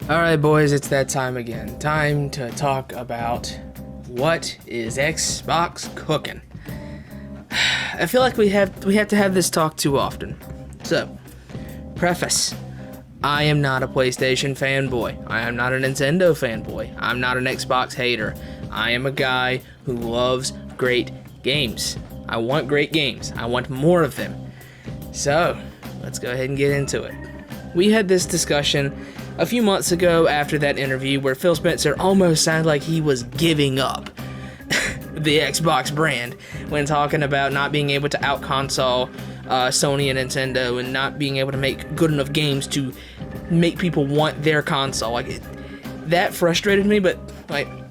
Alright boys, it's that time again. Time to talk about what is Xbox cooking. I feel like we have to have this talk too often. So, preface. I am not a PlayStation fanboy. I am not a Nintendo fanboy. I'm not an Xbox hater. I am a guy who loves great games. I want great games. I want more of them. So, let's go ahead and get into it. We had this discussion a few months ago after that interview where Phil Spencer almost sounded like he was giving up the Xbox brand when talking about not being able to out-console Sony and Nintendo and not being able to make good enough games to make people want their console. That frustrated me, but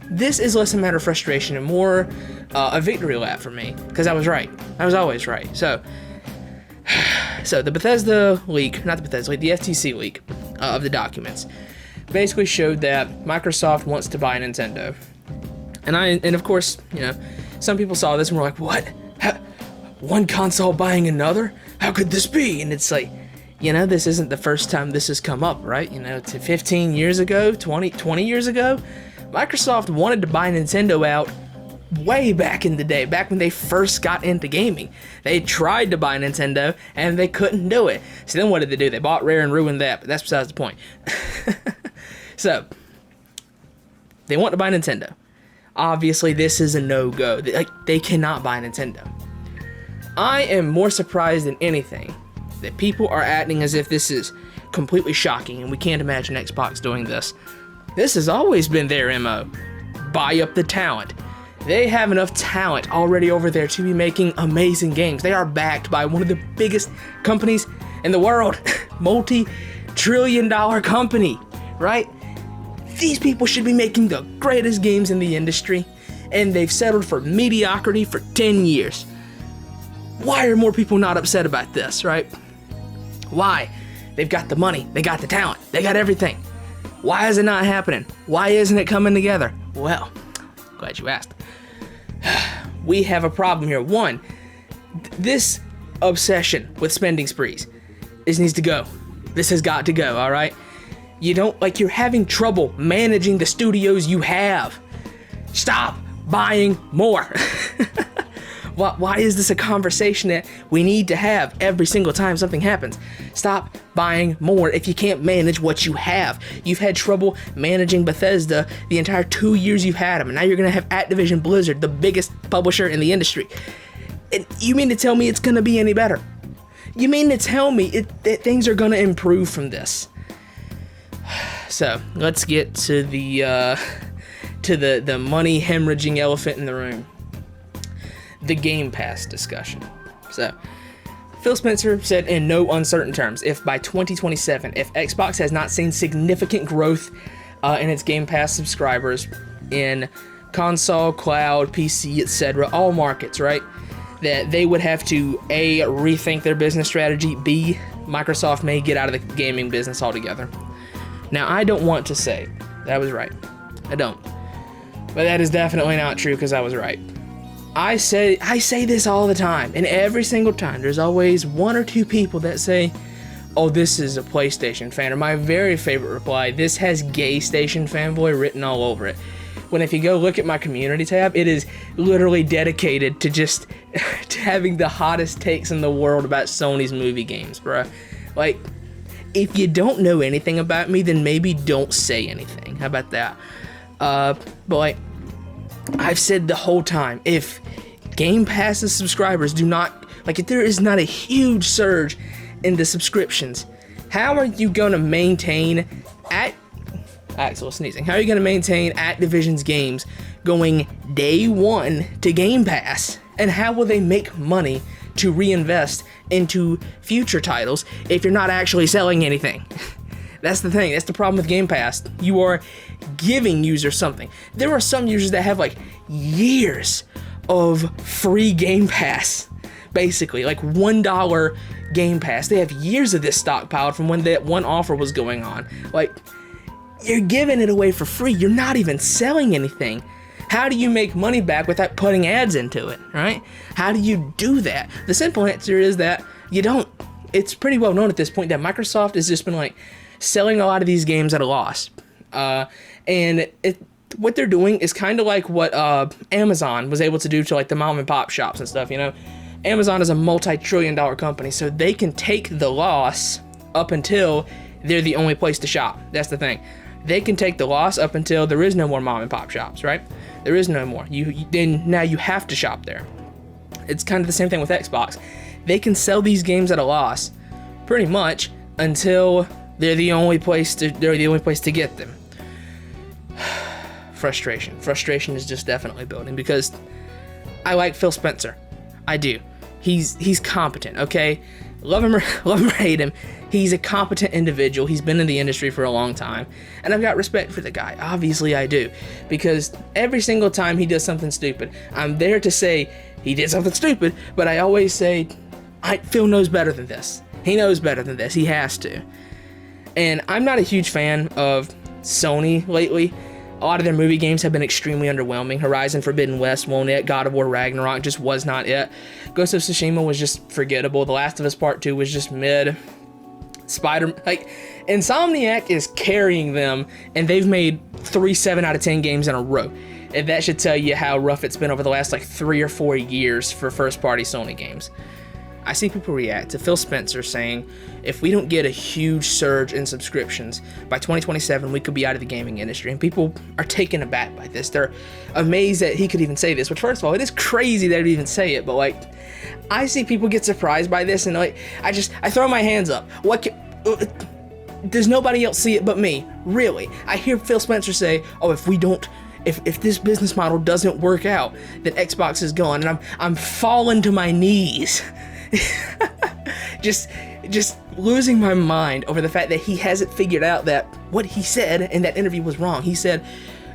this is less a matter of frustration and more a victory lap for me, because I was right. I was always right. So the Bethesda leak, not the Bethesda leak, the FTC leak of the documents basically showed that Microsoft wants to buy Nintendo. And of course, some people saw this and were like, what? One console buying another? How could this be? And it's like, this isn't the first time this has come up, right? To 15 years ago, 20 years ago, Microsoft wanted to buy Nintendo out way back in the day, back when they first got into gaming. They tried to buy Nintendo, and they couldn't do it. So then what did they do? They bought Rare and ruined that, but that's besides the point. So, they want to buy Nintendo. Obviously, this is a no-go. They cannot buy Nintendo. I am more surprised than anything that people are acting as if this is completely shocking, and we can't imagine Xbox doing this. This has always been their MO. Buy up the talent. They have enough talent already over there to be making amazing games. They are backed by one of the biggest companies in the world. Multi-trillion-dollar company, right? These people should be making the greatest games in the industry, and they've settled for mediocrity for 10 years. Why are more people not upset about this, right? Why? They've got the money, they got the talent, they got everything. Why is it not happening? Why isn't it coming together? Well, glad you asked. We have a problem here. One, this obsession with spending sprees, this needs to go. This has got to go, all right? You're having trouble managing the studios you have. Stop buying more. Why is this a conversation that we need to have every single time something happens? Stop buying more if you can't manage what you have. You've had trouble managing Bethesda the entire 2 years you've had them, and now you're going to have Activision Blizzard, the biggest publisher in the industry. And you mean to tell me it's going to be any better? You mean to tell me that things are going to improve from this? So, let's get to the money hemorrhaging elephant in the room. The Game Pass discussion. So, Phil Spencer said in no uncertain terms, if by 2027, if Xbox has not seen significant growth in its Game Pass subscribers in console, cloud, PC, etc., all markets, right, that they would have to A, rethink their business strategy, B, Microsoft may get out of the gaming business altogether. Now, I don't want to say that I was right. I don't. But that is definitely not true, because I was right. I say this all the time, and every single time there's always one or two people that say, oh, this is a PlayStation fan, or my very favorite reply, this has Gay Station Fanboy written all over it. When if you go look at my community tab, it is literally dedicated to just to having the hottest takes in the world about Sony's movie games, bruh. If you don't know anything about me, then maybe don't say anything. How about that? But I've said the whole time, if Game Pass's subscribers do not, if there is not a huge surge in the subscriptions, how are you going to maintain Axel sneezing. How are you going to maintain Activision's games going day one to Game Pass? And how will they make money to reinvest into future titles if you're not actually selling anything? That's the thing. That's the problem with Game Pass. You are giving users something. There are some users that have years of free Game Pass, basically, $1 Game Pass. They have years of this stockpiled from when that one offer was going on. You're giving it away for free. You're not even selling anything. How do you make money back without putting ads into it, right? How do you do that? The simple answer is that you don't. It's pretty well known at this point that Microsoft has just been selling a lot of these games at a loss. What they're doing is kind of like what Amazon was able to do to like the mom and pop shops and stuff. Amazon is a multi-trillion-dollar company, so they can take the loss up until they're the only place to shop. That's the thing. They can take the loss up until there is no more mom and pop shops, right? There is no more. Now you have to shop there. It's kind of the same thing with Xbox. They can sell these games at a loss, pretty much, until they're the only place to get them. Frustration is just definitely building, because I like Phil Spencer. I do. He's competent, okay? Love him or hate him, he's a competent individual. He's been in the industry for a long time, and I've got respect for the guy. Obviously I do, because every single time he does something stupid, I'm there to say he did something stupid, but I always say, Phil knows better than this. He knows better than this. He has to. And I'm not a huge fan of Sony lately. A lot of their movie games have been extremely underwhelming. Horizon Forbidden West won't it. God of War Ragnarok just was not it. Ghost of Tsushima was just forgettable. The Last of Us Part 2 was just mid. Insomniac is carrying them, and they've made 3 7 out of 10 games in a row. And that should tell you how rough it's been over the last 3 or 4 years for first-party Sony games. I see people react to Phil Spencer saying, if we don't get a huge surge in subscriptions, by 2027 we could be out of the gaming industry. And people are taken aback by this. They're amazed that he could even say this, which, first of all, it is crazy that he'd even say it, but I see people get surprised by this, and I throw my hands up. Does nobody else see it but me? Really? I hear Phil Spencer say, oh, if this business model doesn't work out, then Xbox is gone, and I'm falling to my knees. just losing my mind over the fact that he hasn't figured out that what he said in that interview was wrong. He said,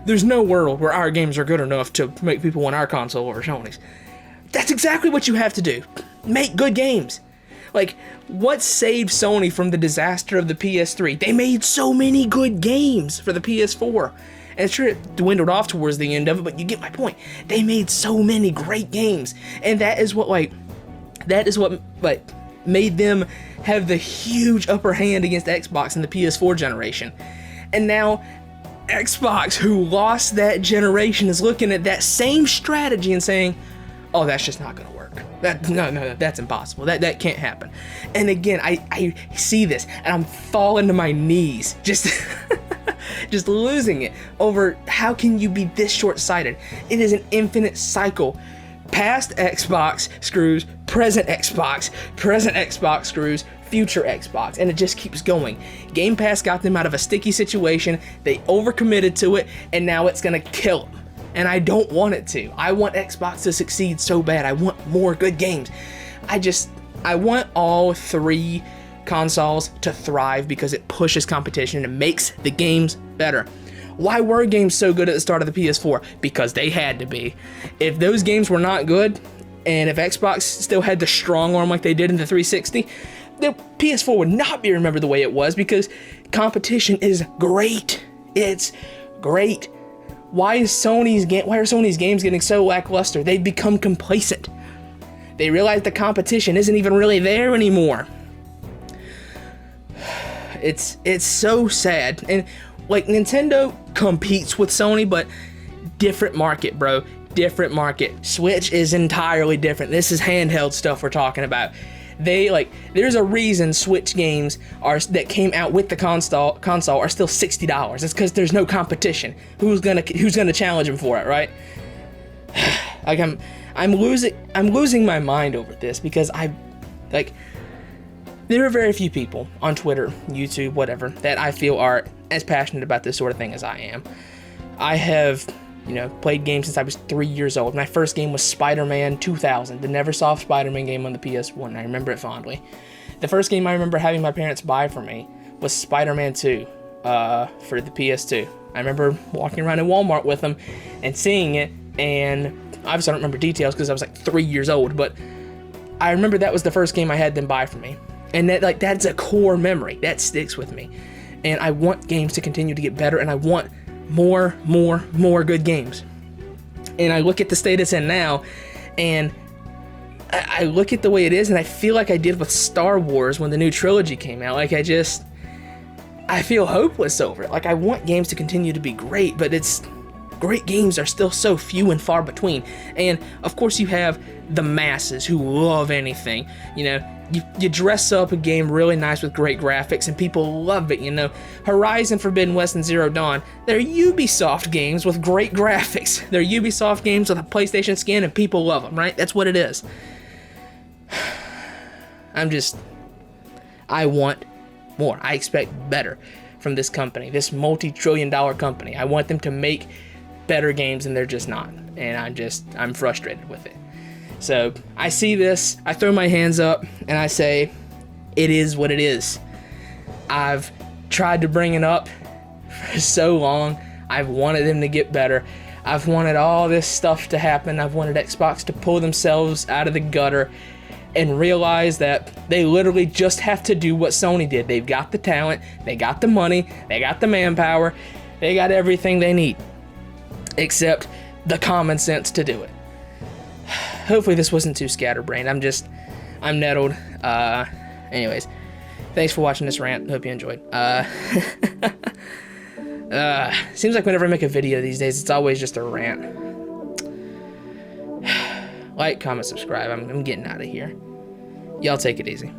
there's no world where our games are good enough to make people want our console over Sony's. That's exactly what you have to do. Make good games. What saved Sony from the disaster of the PS3? They made so many good games for the PS4. And sure, it dwindled off towards the end of it, but you get my point. They made so many great games. And that is what made them have the huge upper hand against Xbox in the PS4 generation. And now Xbox, who lost that generation, is looking at that same strategy and saying, oh, that's just not gonna work. No, that's impossible. That can't happen. And again, I see this and I'm falling to my knees, just just losing it over how can you be this short-sighted. It is an infinite cycle. Past Xbox screws present Xbox screws future Xbox, and it just keeps going. Game Pass got them out of a sticky situation, they overcommitted to it, and now it's gonna kill them. And I don't want it to. I want Xbox to succeed so bad. I want more good games. I want all 3 consoles to thrive because it pushes competition and makes the games better. Why were games so good at the start of the PS4? Because they had to be. If those games were not good, and if Xbox still had the strong arm like they did in the 360, the PS4 would not be remembered the way it was, because competition is great. It's great. Why are Sony's games getting so lackluster? They've become complacent. They realize the competition isn't even really there anymore. It's so sad. And Nintendo competes with Sony, but different market, bro. Different market. Switch is entirely different. This is handheld stuff we're talking about. There's a reason Switch games that came out with the console are still $60. It's because there's no competition. Who's gonna challenge them for it, right? I'm losing my mind over this, because there are very few people on Twitter, YouTube, whatever, that I feel are as passionate about this sort of thing as I am. I have, played games since I was 3 years old. My first game was Spider-Man 2000, the Neversoft Spider-Man game on the PS1. I remember it fondly. The first game I remember having my parents buy for me was Spider-Man 2 for the PS2. I remember walking around in Walmart with them and seeing it, and obviously I don't remember details because I was 3 years old, but I remember that was the first game I had them buy for me. And that's a core memory. That sticks with me. And I want games to continue to get better, and I want more good games. And I look at the state it's in now, and I look at the way it is, and I feel like I did with Star Wars when the new trilogy came out. I feel hopeless over it. Like, I want games to continue to be great, but great games are still so few and far between. And of course you have the masses who love anything. You know, you dress up a game really nice with great graphics and people love it. You know, Horizon Forbidden West and Zero Dawn, they're Ubisoft games with great graphics. They're Ubisoft games with a PlayStation skin and people love them, right? That's what it is. I want more. I expect better from this company, this multi-trillion-dollar company. I want them to make better games, and they're just not. And I'm frustrated with it. So I see this, I throw my hands up, and I say, it is what it is. I've tried to bring it up for so long. I've wanted them to get better. I've wanted all this stuff to happen. I've wanted Xbox to pull themselves out of the gutter and realize that they literally just have to do what Sony did. They've got the talent, they got the money, they got the manpower, they got everything they need, except the common sense to do it. Hopefully this wasn't too scatterbrained. I'm nettled. Anyways, thanks for watching this rant. Hope you enjoyed. Seems like whenever I make a video these days, it's always just a rant. Like, comment, subscribe. I'm getting out of here. Y'all take it easy.